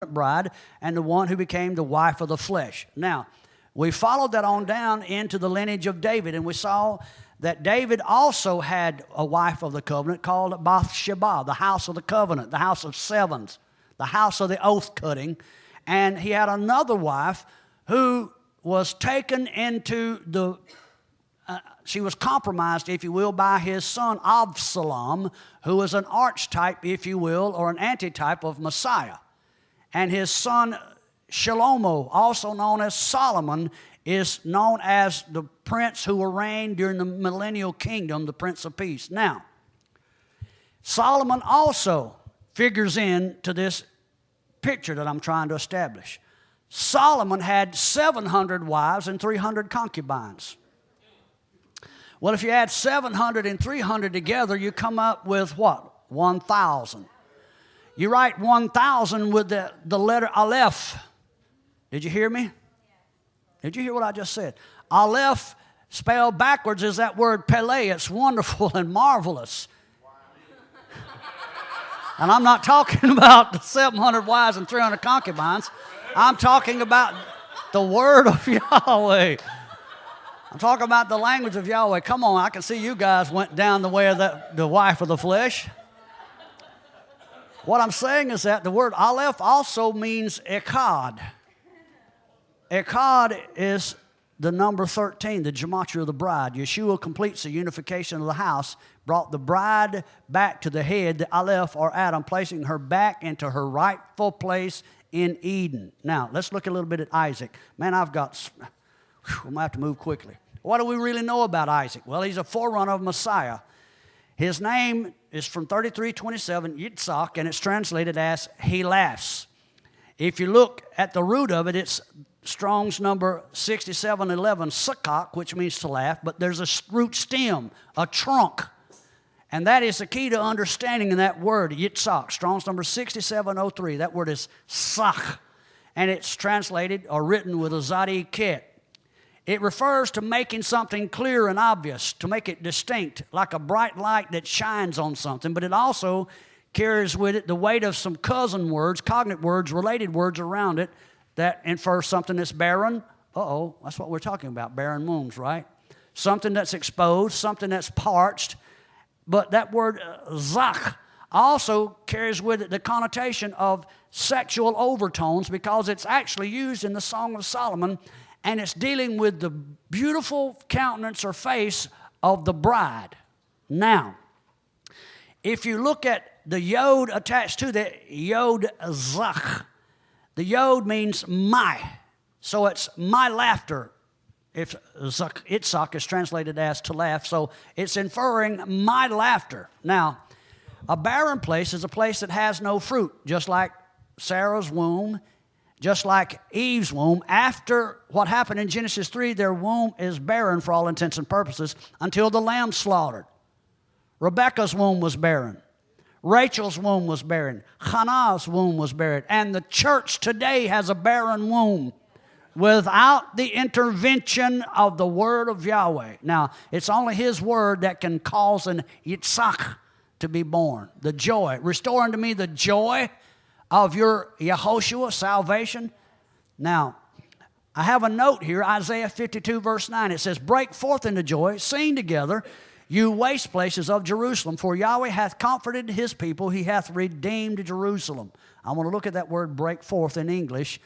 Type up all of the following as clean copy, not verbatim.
bride and the one who became the wife of the flesh. Now, we followed that on down into the lineage of David, and we saw that David also had a wife of the covenant called Bathsheba, the house of the covenant, the house of sevens, the house of the oath cutting. And he had another wife who was taken into she was compromised, if you will, by his son Absalom, who was an archetype, if you will, or an antitype of Messiah. And his son Shlomo, also known as Solomon, is known as the prince who will reign during the millennial kingdom, the Prince of Peace. Now, Solomon also figures into this picture that I'm trying to establish. Solomon had 700 wives and 300 concubines. Well, if you add 700 and 300 together, you come up with what? 1,000. You write 1,000 with the letter Aleph. Did you hear me? Did you hear what I just said? Aleph, spelled backwards, is that word Pele. It's wonderful and marvelous. And I'm not talking about the 700 wives and 300 concubines. I'm talking about the word of Yahweh. I'm talking about the language of Yahweh. Come on, I can see you guys went down the way of the wife of the flesh. What I'm saying is that the word Aleph also means Echad. Echad is the number 13, the gematria of the bride. Yeshua completes the unification of the house, brought the bride back to the head, the Aleph or Adam, placing her back into her rightful place in Eden. Now, let's look a little bit at Isaac. Man, I'm going to have to move quickly. What do we really know about Isaac? Well, he's a forerunner of Messiah. His name is from 33:27, Yitzhak, and it's translated as he laughs. If you look at the root of it, it's Strong's number 6711, Sukkak, which means to laugh, but there's a root stem, a trunk. And that is the key to understanding in that word, Yitzhak. Strong's number 6703, that word is Sach. And it's translated or written with a Zadi Ket. It refers to making something clear and obvious, to make it distinct, like a bright light that shines on something. But it also carries with it the weight of some cousin words, cognate words, related words around it that infer something that's barren. That's what we're talking about, barren wombs, right? Something that's exposed, something that's parched. But that word zach also carries with it the connotation of sexual overtones because it's actually used in the Song of Solomon, and it's dealing with the beautiful countenance or face of the bride. Now, if you look at the yod attached to the yod zach, the yod means my. So it's my laughter. If Itzhak is translated as to laugh, so it's inferring my laughter. Now, a barren place is a place that has no fruit, just like Sarah's womb, just like Eve's womb. After what happened in Genesis 3, their womb is barren for all intents and purposes until the lamb slaughtered. Rebekah's womb was barren. Rachel's womb was barren. Hannah's womb was barren. And the church today has a barren womb without the intervention of the word of Yahweh. Now, it's only his word that can cause an Yitzhak to be born. The joy. Restore unto me the joy of your Yehoshua, salvation. Now, I have a note here, Isaiah 52, verse 9. It says, break forth into joy, sing together, you waste places of Jerusalem, for Yahweh hath comforted his people, he hath redeemed Jerusalem. I want to look at that word break forth in English,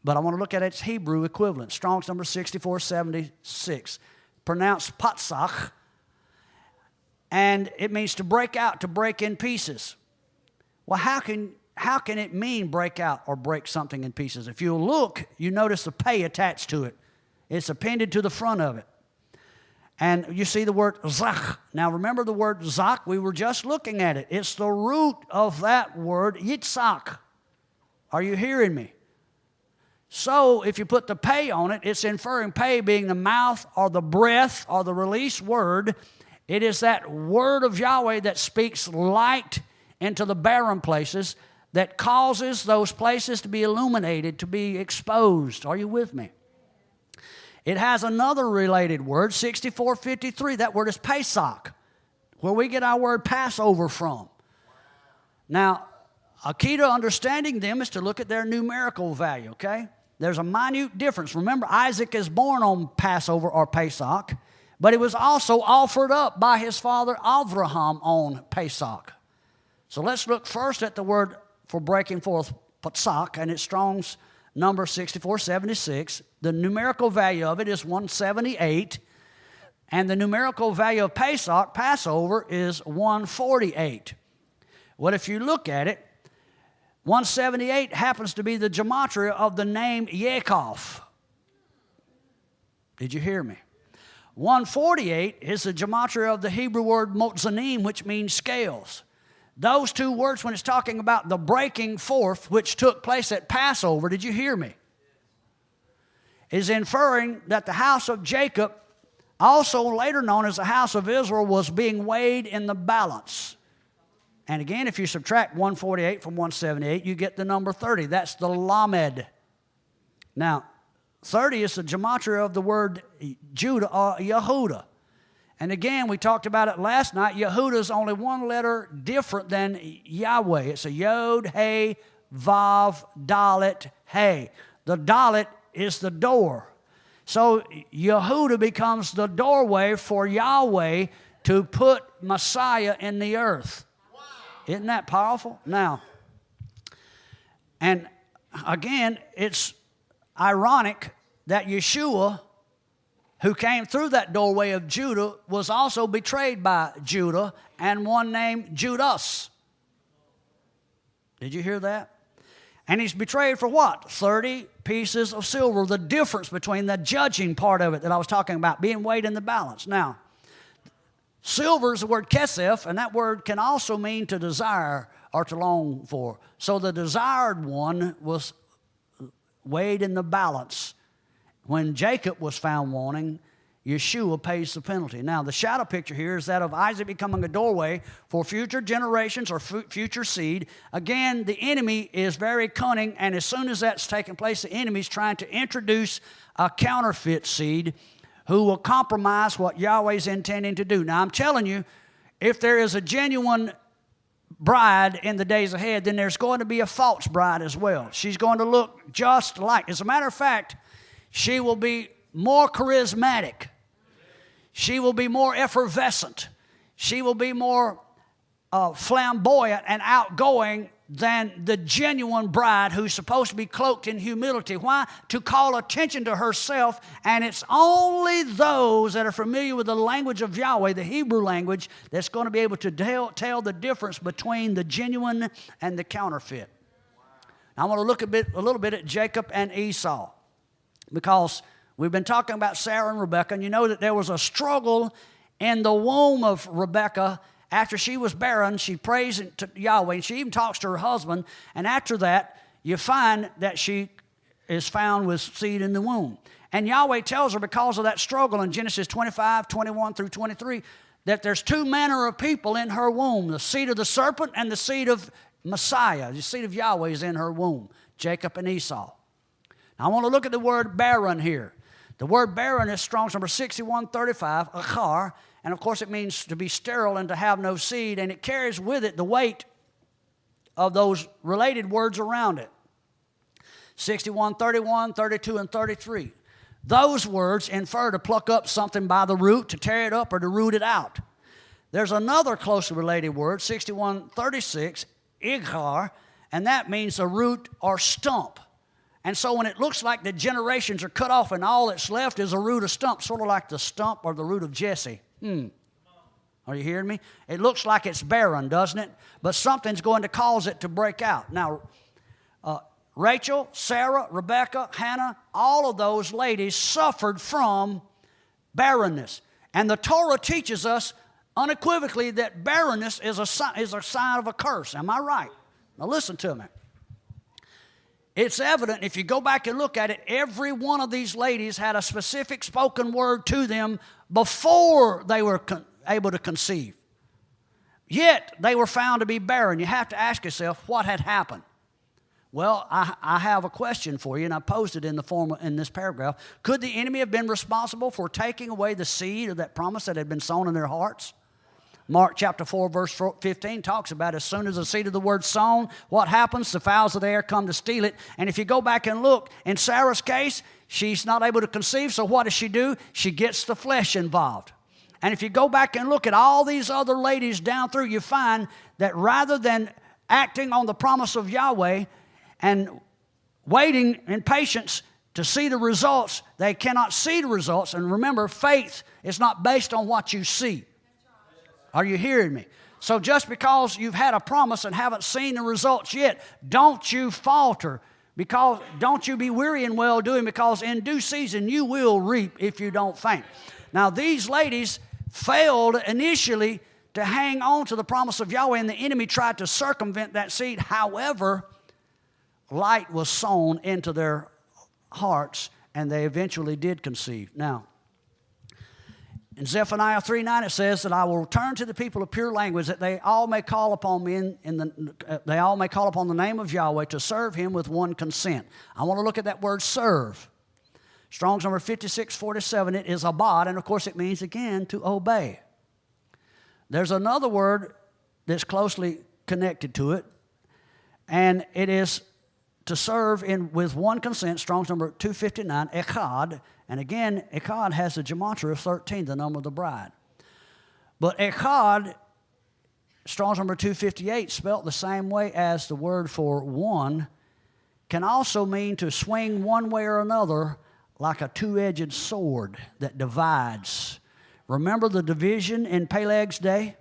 but I want to look at its Hebrew equivalent. Strong's number 6476, pronounced patsach, and it means to break out, to break in pieces. Well, how can it mean break out or break something in pieces? If you look, you notice the pay attached to it. It's appended to the front of it. And you see the word zach. Now remember the word zach, we were just looking at it. It's the root of that word, yitzhak. Are you hearing me? So if you put the pay on it, it's inferring pay being the mouth or the breath or the released word. It is that word of Yahweh that speaks light into the barren places, that causes those places to be illuminated, to be exposed. Are you with me? It has another related word, 6453. That word is Pesach, where we get our word Passover from. Now, A key to understanding them is to look at their numerical value, okay? There's a minute difference. Remember, Isaac is born on Passover or Pesach, but he was also offered up by his father Abraham on Pesach. So let's look first at the word for breaking forth, Pesach, and it's Strong's number 6476. The numerical value of it is 178, and the numerical value of Pesach, Passover, is 148. Well, if you look at it, 178 happens to be the gematria of the name Yaakov. Did you hear me? 148 is the gematria of the Hebrew word motzanim, which means scales. Those two words, when it's talking about the breaking forth, which took place at Passover, did you hear me? Is inferring that the house of Jacob, also later known as the house of Israel, was being weighed in the balance. And again, if you subtract 148 from 178, you get the number 30. That's the Lamed. Now, 30 is the gematria of the word Judah or Yehuda. And again, we talked about it last night. Yehuda is only one letter different than Yahweh. It's a Yod, Hey, Vav, Dalet, Hey. The Dalet is the door. So Yehuda becomes the doorway for Yahweh to put Messiah in the earth. Isn't that powerful? Now, and again, it's ironic that Yeshua, who came through that doorway of Judah, was also betrayed by Judah and one named Judas. Did you hear that? And he's betrayed for what? 30 pieces of silver. The difference between the judging part of it that I was talking about, being weighed in the balance. Now, silver is the word kesef, and that word can also mean to desire or to long for. So the desired one was weighed in the balance. When Jacob was found wanting, Yeshua pays the penalty. Now, the shadow picture here is that of Isaac becoming a doorway for future generations or future seed. Again, the enemy is very cunning, and as soon as that's taking place, the enemy's trying to introduce a counterfeit seed who will compromise what Yahweh's intending to do. Now, I'm telling you, if there is a genuine bride in the days ahead, then there's going to be a false bride as well. She's going to look just like. As a matter of fact, she will be more charismatic. She will be more effervescent. She will be more flamboyant and outgoing than the genuine bride who's supposed to be cloaked in humility. Why? To call attention to herself, and it's only those that are familiar with the language of Yahweh, the Hebrew language, that's going to be able to tell the difference between the genuine and the counterfeit. Now, I want to look a little bit at Jacob and Esau, because we've been talking about Sarah and Rebekah, and you know that there was a struggle in the womb of Rebekah. After she was barren, she prays to Yahweh, and she even talks to her husband, and after that, you find that she is found with seed in the womb. And Yahweh tells her, because of that struggle in Genesis 25, 21 through 23, that there's two manner of people in her womb, the seed of the serpent and the seed of Messiah. The seed of Yahweh is in her womb, Jacob and Esau. Now, I want to look at the word barren here. The word barren is Strong's number 6135, achar, and of course it means to be sterile and to have no seed, and it carries with it the weight of those related words around it. 61, 31, 32, and 33. Those words infer to pluck up something by the root, to tear it up, or to root it out. There's another closely related word, 6136, ighar, and that means a root or stump. And so when it looks like the generations are cut off and all that's left is a root of stump, sort of like the stump or the root of Jesse. Are you hearing me? It looks like it's barren, doesn't it? But something's going to cause it to break out. Now, Rachel, Sarah, Rebekah, Hannah, all of those ladies suffered from barrenness. And the Torah teaches us unequivocally that barrenness is a sign of a curse. Am I right? Now listen to me. It's evident, if you go back and look at it, every one of these ladies had a specific spoken word to them before they were able to conceive. Yet, they were found to be barren. You have to ask yourself, what had happened? Well, I have a question for you, and I posed it in this paragraph. Could the enemy have been responsible for taking away the seed of that promise that had been sown in their hearts? Mark chapter 4, verse 15 talks about as soon as the seed of the word sown, what happens? The fowls of the air come to steal it. And if you go back and look, in Sarah's case, she's not able to conceive, so what does she do? She gets the flesh involved. And if you go back and look at all these other ladies down through, you find that rather than acting on the promise of Yahweh and waiting in patience to see the results, they cannot see the results. And remember, faith is not based on what you see. Are you hearing me? So just because you've had a promise and haven't seen the results yet, don't you falter. Because don't you be weary in well doing, because in due season you will reap if you don't faint. Now these ladies failed initially to hang on to the promise of Yahweh, and the enemy tried to circumvent that seed. However, light was sown into their hearts, and they eventually did conceive. Now, in Zephaniah 3:9 it says that I will return to the people of pure language, that they all may call upon me they all may call upon the name of Yahweh to serve him with one consent. I want to look at that word serve. Strong's number 5647, it is abad, and of course it means again to obey. There's another word that's closely connected to it, and it is to serve with one consent. Strong's number 259, echad. And again, echad has the gematria of 13, the number of the bride. But echad, Strong's number 258, spelt the same way as the word for one, can also mean to swing one way or another like a two-edged sword that divides. Remember the division in Peleg's day?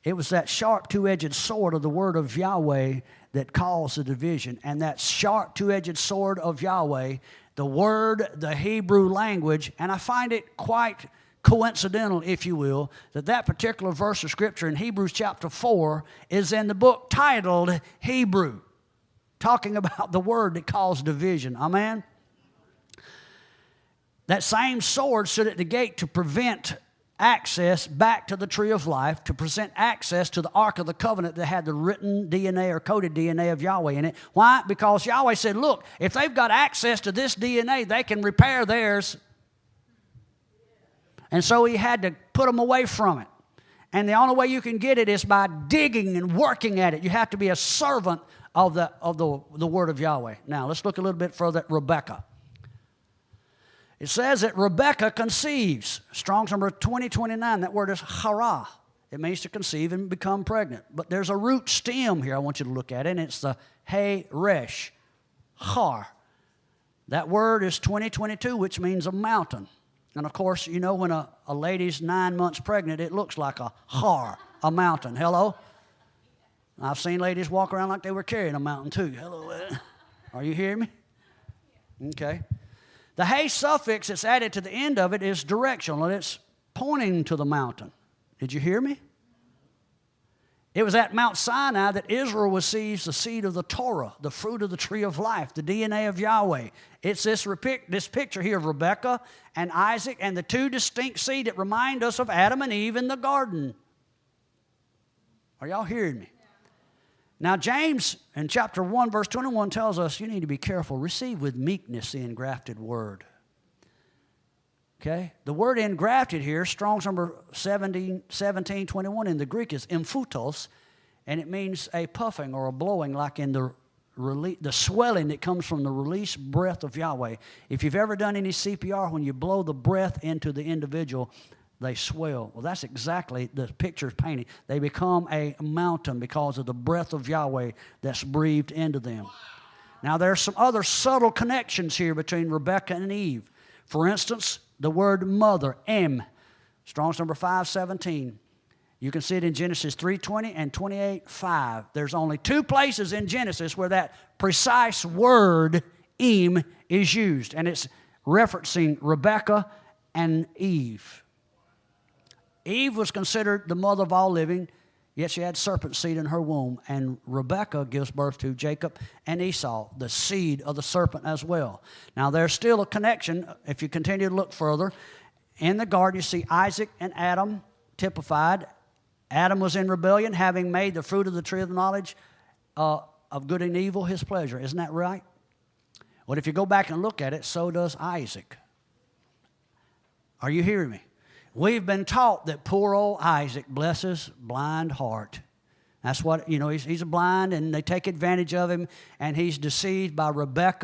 It was that sharp two-edged sword of the word of Yahweh that caused the division. And that sharp two-edged sword of Yahweh, the word, the Hebrew language, and I find it quite coincidental, if you will, that particular verse of Scripture in Hebrews chapter 4 is in the book titled Hebrew, talking about the word that caused division. Amen? That same sword stood at the gate to prevent access back to the tree of life, to present access to the Ark of the Covenant that had the written DNA or coded DNA of Yahweh in it. Why? Because Yahweh said, look, if they've got access to this DNA, they can repair theirs. And so he had to put them away from it. And the only way you can get it is by digging and working at it. You have to be a servant of the word of Yahweh. Now, let's look a little bit further at Rebekah. It says that Rebekah conceives. Strong's number 2029, that word is hara. It means to conceive and become pregnant. But there's a root stem here I want you to look at, and it's the hey resh, har. That word is 2022, which means a mountain. And of course, you know when a lady's 9 months pregnant, it looks like a har, a mountain. Hello? I've seen ladies walk around like they were carrying a mountain too. Hello? Are you hearing me? Okay. The hey suffix that's added to the end of it is directional, and it's pointing to the mountain. Did you hear me? It was at Mount Sinai that Israel receives the seed of the Torah, the fruit of the tree of life, the DNA of Yahweh. It's this picture here of Rebekah and Isaac and the two distinct seed that remind us of Adam and Eve in the garden. Are y'all hearing me? Now, James in chapter 1, verse 21 tells us you need to be careful. Receive with meekness the engrafted word. Okay? The word engrafted here, Strong's number 1721 in the Greek is emphutos, and it means a puffing or a blowing like in the swelling that comes from the released breath of Yahweh. If you've ever done any CPR, when you blow the breath into the individual, they swell. Well, that's exactly the picture painting. They become a mountain because of the breath of Yahweh that's breathed into them. Now, there are some other subtle connections here between Rebekah and Eve. For instance, the word mother, em, Strong's number 517. You can see it in Genesis 3:20 and 28:5. There's only two places in Genesis where that precise word, em, is used, and it's referencing Rebekah and Eve. Eve was considered the mother of all living, yet she had serpent seed in her womb. And Rebekah gives birth to Jacob and Esau, the seed of the serpent as well. Now, there's still a connection. If you continue to look further, in the garden you see Isaac and Adam typified. Adam was in rebellion, having made the fruit of the tree of the knowledge of good and evil his pleasure. Isn't that right? Well, if you go back and look at it, so does Isaac. Are you hearing me? We've been taught that poor old Isaac, bless his blind heart. That's what, he's blind, and they take advantage of him, and he's deceived by Rebekah.